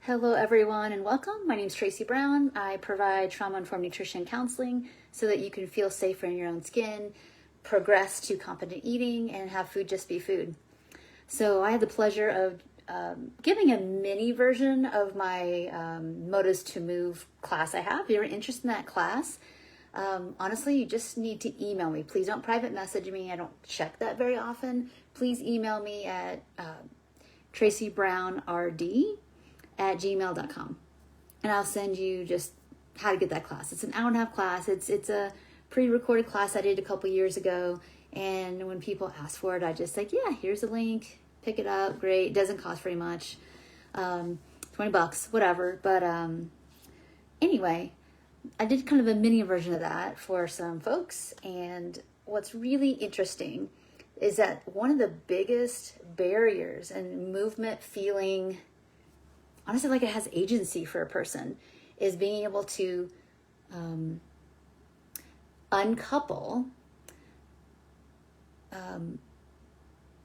Hello, everyone, and welcome. My name is Tracy Brown. I provide trauma-informed nutrition counseling so that you can feel safer in your own skin, progress to competent eating, and have food just be food. So I had the pleasure of giving a mini version of my Motives to Move class I have. If you're interested in that class, honestly, you just need to email me. Please don't private message me. I don't check that very often. Please email me at tracybrownrd@gmail.com, and I'll send you just how to get that class. It's an hour-and-a-half class. It's a pre-recorded class I did a couple years ago, and when people ask for it, I just like, yeah, here's a link, pick it up, great. It doesn't cost very much, $20, whatever. But anyway, I did kind of a mini version of that for some folks, and what's really interesting is that one of the biggest barriers in movement feeling honestly like it has agency for a person is being able to uncouple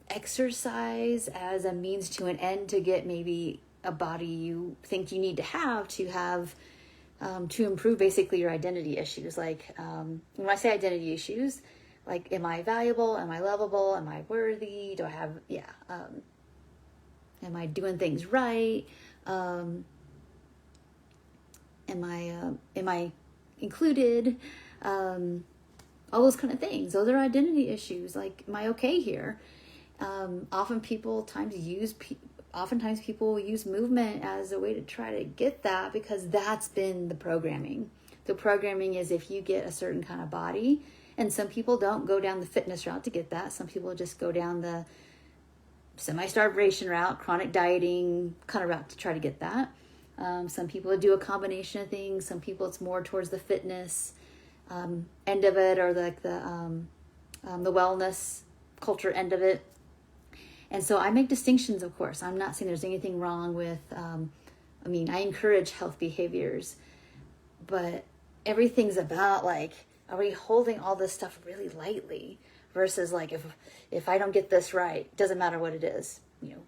exercise as a means to an end to get maybe a body you think you need to have to improve basically your identity issues. Like when I say identity issues, like, am I valuable? Am I lovable? Am I worthy? Do I have, am I doing things right? Am I included? All those kind of things. Those are identity issues. Like, am I okay here? Oftentimes people use movement as a way to try to get that, because that's been the programming. The programming is if you get a certain kind of body, and some people don't go down the fitness route to get that. Some people just go down the semi-starvation route, chronic dieting kind of route to try to get that. Some people do a combination of things. Some people it's more towards the fitness end of it, or like the wellness culture end of it. And so I make distinctions, of course. I'm not saying there's anything wrong with, I encourage health behaviors, but everything's about like, are we holding all this stuff really lightly versus like, if I don't get this right, doesn't matter what it is,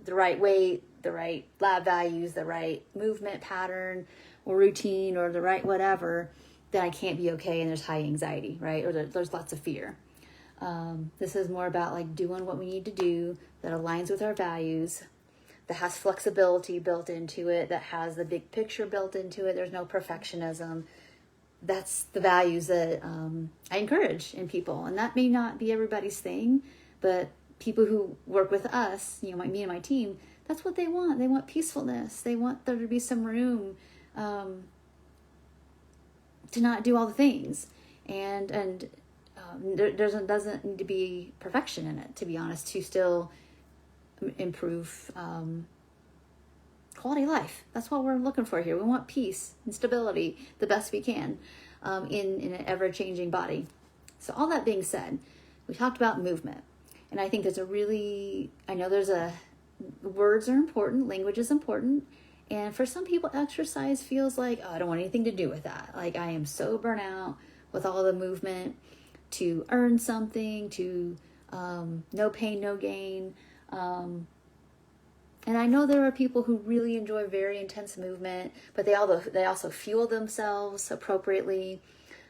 the right weight, the right lab values, the right movement pattern or routine, or the right whatever, then I can't be okay, and there's high anxiety, right? Or there's lots of fear. This is more about like doing what we need to do that aligns with our values, that has flexibility built into it, that has the big picture built into it. There's no perfectionism. That's the values that I encourage in people. And that may not be everybody's thing, but people who work with us, me and my team, that's what they want. They want peacefulness. They want there to be some room to not do all the things. And there doesn't need to be perfection in it, to be honest, to still improve quality of life. That's what we're looking for here. We want peace and stability the best we can in an ever-changing body. So all that being said, we talked about movement. And I think words are important, language is important. And for some people, exercise feels like, I don't want anything to do with that. Like, I am so burnt out with all the movement to earn something, to no pain, no gain. And I know there are people who really enjoy very intense movement, but they also fuel themselves appropriately.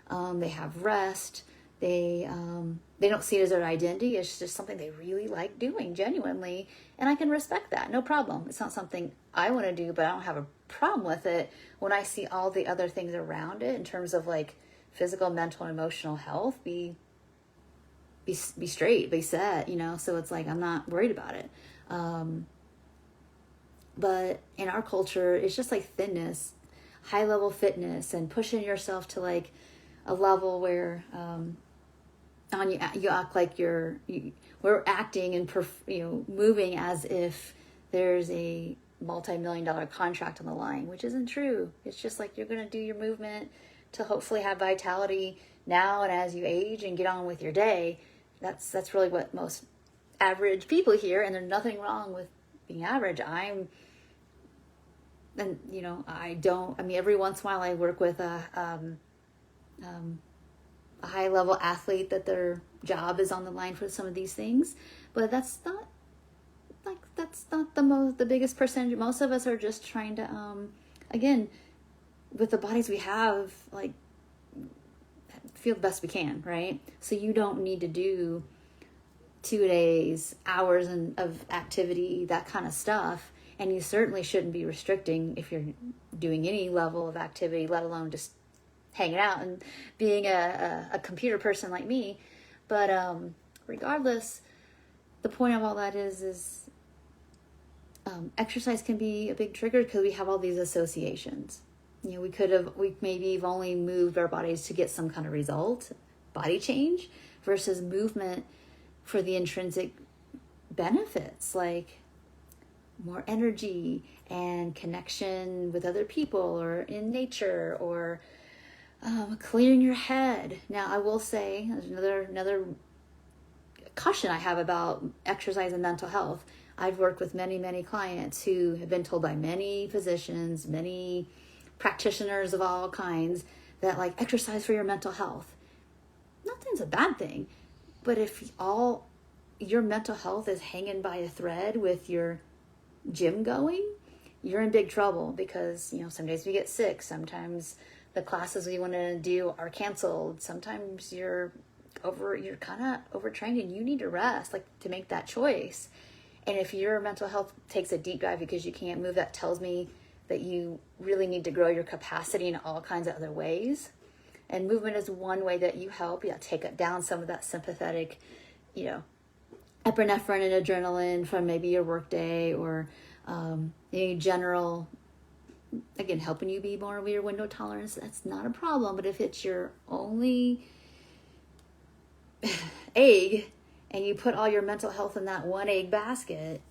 They have rest. They don't see it as their identity. It's just something they really like doing genuinely. And I can respect that. No problem. It's not something I want to do, but I don't have a problem with it when I see all the other things around it in terms of like physical, mental, and emotional health be straight, be set, so it's like, I'm not worried about it. But in our culture, it's just like thinness, high level fitness, and pushing yourself to like a level where you act like we're acting and moving as if there's a multi-million-dollar contract on the line, which isn't true. It's just like you're going to do your movement to hopefully have vitality now and as you age and get on with your day. That's really what most average people hear, and there's nothing wrong with being average. Every once in a while I work with a high level athlete that their job is on the line for some of these things, but that's not like that's not the biggest percentage. Most of us are just trying to again, with the bodies we have, like, feel the best we can, right? So you don't need to do 2 days, hours of activity, that kind of stuff. And you certainly shouldn't be restricting if you're doing any level of activity, let alone just hanging out and being a computer person like me. But regardless, the point of all that is exercise can be a big trigger because we have all these associations. You know, we maybe have only moved our bodies to get some kind of result, body change, versus movement for the intrinsic benefits, like more energy and connection with other people or in nature, or clearing your head. Now, I will say, another caution I have about exercise and mental health. I've worked with many clients who have been told by many physicians, many practitioners of all kinds, that like exercise for your mental health. Nothing's a bad thing, but if all your mental health is hanging by a thread with your gym going, you're in big trouble, because, you know, some days we get sick, sometimes the classes we want to do are canceled, sometimes you're kind of overtrained and you need to rest, like, to make that choice. And if your mental health takes a deep dive because you can't move, that tells me that you really need to grow your capacity in all kinds of other ways. And movement is one way that you help, take down some of that sympathetic, epinephrine and adrenaline from maybe your work day, or general, again, helping you be more of your window tolerance. That's not a problem. But if it's your only egg and you put all your mental health in that one egg basket,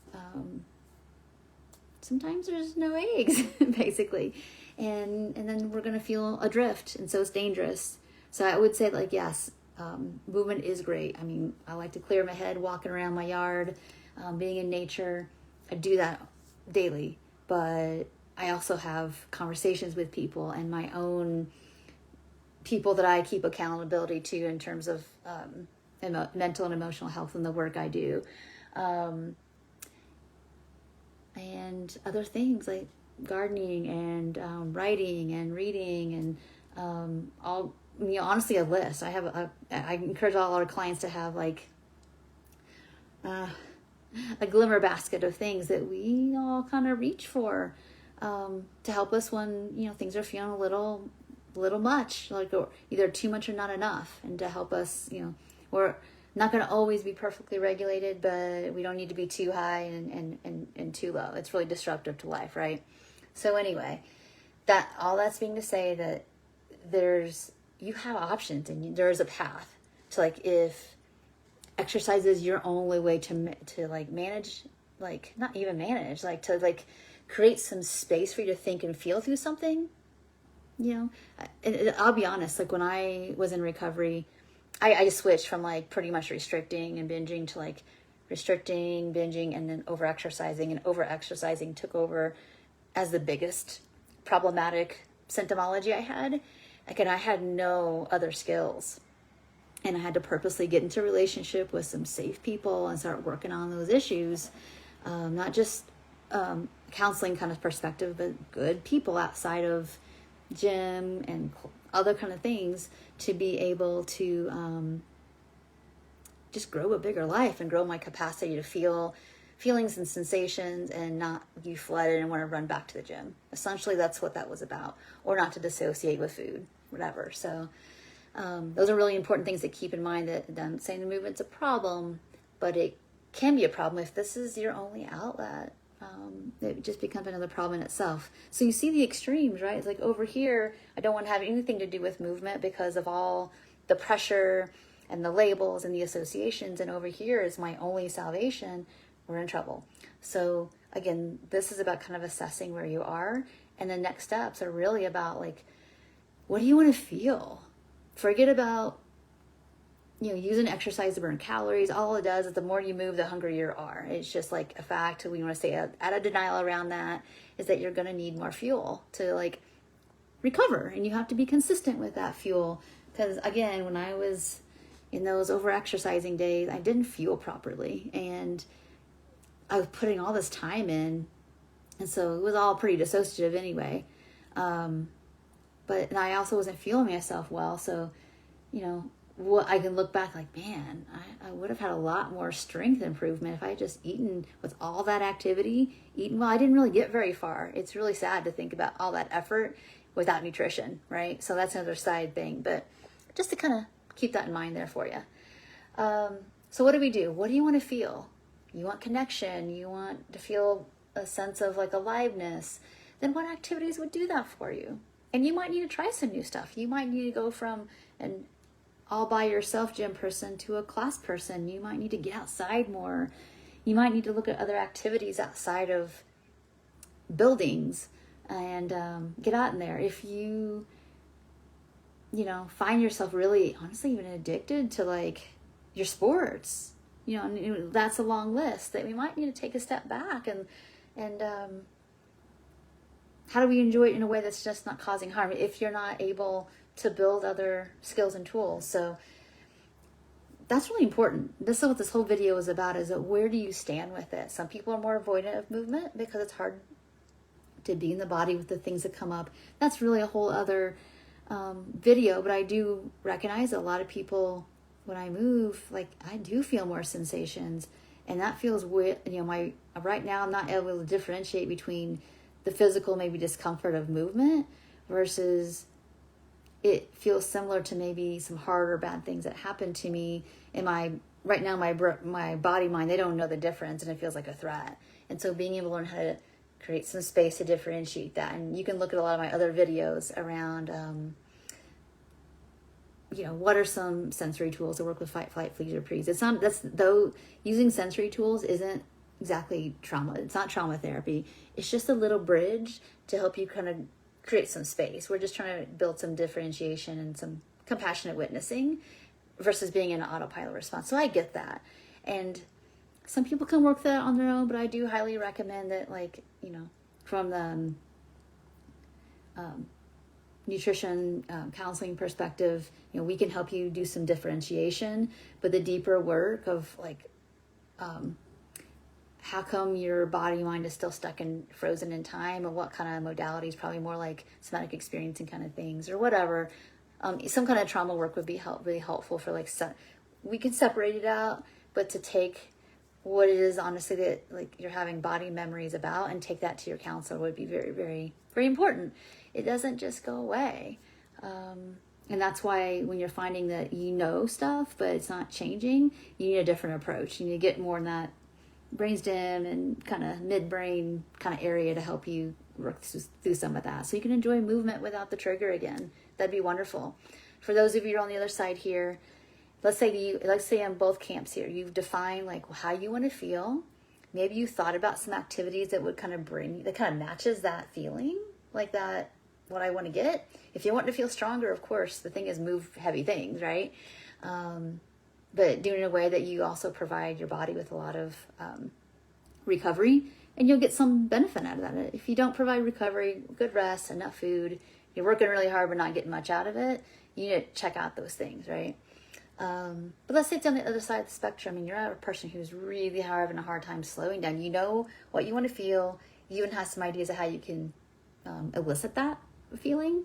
sometimes there's no eggs, basically. And then we're going to feel adrift. And so it's dangerous. So I would say, like, yes, movement is great. I mean, I like to clear my head, walking around my yard, being in nature. I do that daily. But I also have conversations with people and my own people that I keep accountability to in terms of mental and emotional health and the work I do. And other things like gardening and writing and reading and honestly, a list. I encourage all our clients to have like a glimmer basket of things that we all kind of reach for to help us when things are feeling a little much, like, or either too much or not enough, and to help us. We're not going to always be perfectly regulated, but we don't need to be too high and too low. It's really disruptive to life, right? So anyway, that's being to say that you have options and there's a path to, like, if exercise is your only way to like manage, like, not even manage, like, to like create some space for you to think and feel through something. I'll be honest, like, when I was in recovery, I just switched from like pretty much restricting and binging to like restricting, binging, and then over-exercising. And over-exercising took over as the biggest problematic symptomology I had. Like, and I had no other skills. And I had to purposely get into a relationship with some safe people and start working on those issues. Not just counseling kind of perspective, but good people outside of gym and other kind of things, to be able to just grow a bigger life and grow my capacity to feel feelings and sensations and not be flooded and want to run back to the gym. Essentially, that's what that was about. Or not to dissociate with food, whatever. So those are really important things to keep in mind, that I'm saying the movement's a problem, but it can be a problem if this is your only outlet. It just becomes another problem in itself. So you see the extremes, right? It's like, over here, I don't want to have anything to do with movement because of all the pressure and the labels and the associations. And over here is my only salvation. We're in trouble. So again, this is about kind of assessing where you are. And the next steps are really about, like, what do you want to feel? Forget about using exercise to burn calories. All it does is, the more you move, the hungrier you are. It's just like a fact. We want to stay out of denial around that, is that you're going to need more fuel to, like, recover. And you have to be consistent with that fuel. Because again, when I was in those over-exercising days, I didn't fuel properly. And I was putting all this time in, and so it was all pretty dissociative anyway. But and I also wasn't feeling myself well, so what I can look back like, man, I would have had a lot more strength improvement if I had just eaten with all that activity. Well, I didn't really get very far. It's really sad to think about all that effort without nutrition, right? So that's another side thing, but just to kind of keep that in mind there for you. So what do we do? What do you want to feel? You want connection. You want to feel a sense of like aliveness. Then what activities would do that for you? And you might need to try some new stuff. You might need to go from an all by yourself gym person to a class person. You might need to get outside more. You might need to look at other activities outside of buildings and get out in there. If you find yourself really, honestly, even addicted to like your sports, and that's a long list that we might need to take a step back and how do we enjoy it in a way that's just not causing harm if you're not able to build other skills and tools. So that's really important. This is what this whole video is about, is that where do you stand with it? Some people are more avoidant of movement because it's hard to be in the body with the things that come up. That's really a whole other video, but I do recognize that a lot of people, when I move, like I do feel more sensations, and that feels weird. Right now I'm not able to differentiate between the physical maybe discomfort of movement versus it feels similar to maybe some hard or bad things that happened to me in right now my body mind, they don't know the difference, and it feels like a threat. And so being able to learn how to create some space to differentiate that. And you can look at a lot of my other videos around what are some sensory tools to work with fight, flight, freeze, or freeze. Though using sensory tools isn't exactly trauma. It's not trauma therapy. It's just a little bridge to help you kind of create some space. We're just trying to build some differentiation and some compassionate witnessing versus being in an autopilot response. So I get that. And some people can work that on their own, but I do highly recommend that, from the nutrition counseling perspective, we can help you do some differentiation, but the deeper work of how come your body mind is still stuck and frozen in time, and what kind of modalities, probably more like somatic experiencing kind of things or whatever. Some kind of trauma work would be really helpful for we can separate it out, but to take what it is honestly that you're having body memories about and take that to your counselor would be very, very, very important. It doesn't just go away. And that's why when you're finding that stuff, but it's not changing, you need a different approach. You need to get more in that brainstem and kind of midbrain kind of area to help you work through some of that, so you can enjoy movement without the trigger again. That'd be wonderful. For those of you on the other side here, let's say on both camps here, you've defined how you want to feel. Maybe you thought about some activities that would kind of matches that feeling, like that, what I want to get. If you want to feel stronger, of course, the thing is move heavy things, right? But do it in a way that you also provide your body with a lot of recovery, and you'll get some benefit out of that. If you don't provide recovery, good rest, enough food, you're working really hard but not getting much out of it, you need to check out those things, right? But let's say it's on the other side of the spectrum and you're a person who's really having a hard time slowing down. You know what you want to feel. You even have some ideas of how you can elicit that feeling.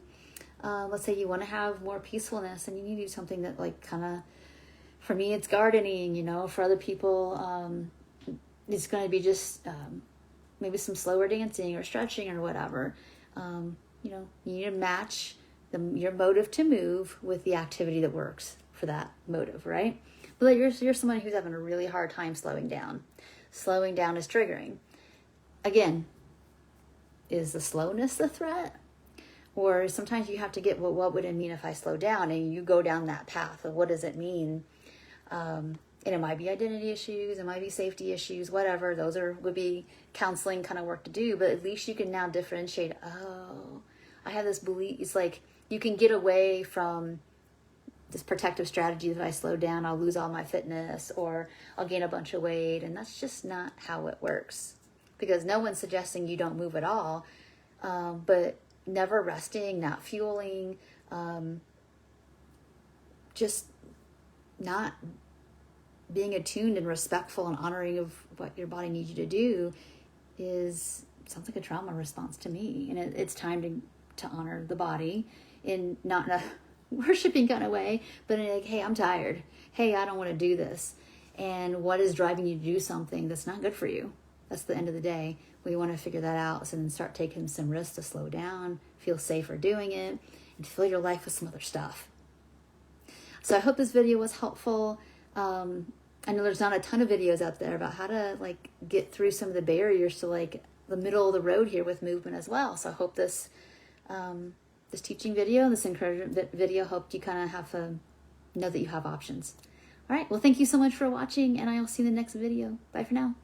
Let's say you want to have more peacefulness and you need to do something that for me, it's gardening, for other people, it's going to be just maybe some slower dancing or stretching or whatever. You need to match your motive to move with the activity that works for that motive, right? But you're someone who's having a really hard time slowing down. Slowing down is triggering. Again, is the slowness the threat? Or sometimes you have to get, what would it mean if I slow down? And you go down that path of what does it mean? And it might be identity issues, it might be safety issues, whatever. Those would be counseling kind of work to do, but at least you can now differentiate. Oh, I have this belief. It's you can get away from this protective strategy that I slow down, I'll lose all my fitness, or I'll gain a bunch of weight. And that's just not how it works, because no one's suggesting you don't move at all. But never resting, not fueling, just not being attuned and respectful and honoring of what your body needs you to do sounds like a trauma response to me. And it's time to honor the body in not in a worshiping kind of way, but in like, hey, I'm tired. Hey, I don't want to do this. And what is driving you to do something that's not good for you? That's the end of the day. We want to figure that out. So then start taking some risks to slow down, feel safer doing it, and fill your life with some other stuff. So I hope this video was helpful. I know there's not a ton of videos out there about how to like get through some of the barriers to like the middle of the road here with movement as well. So I hope this this teaching video, this encouragement video helped you kind of know that you have options. All right. Well, thank you so much for watching, and I'll see you in the next video. Bye for now.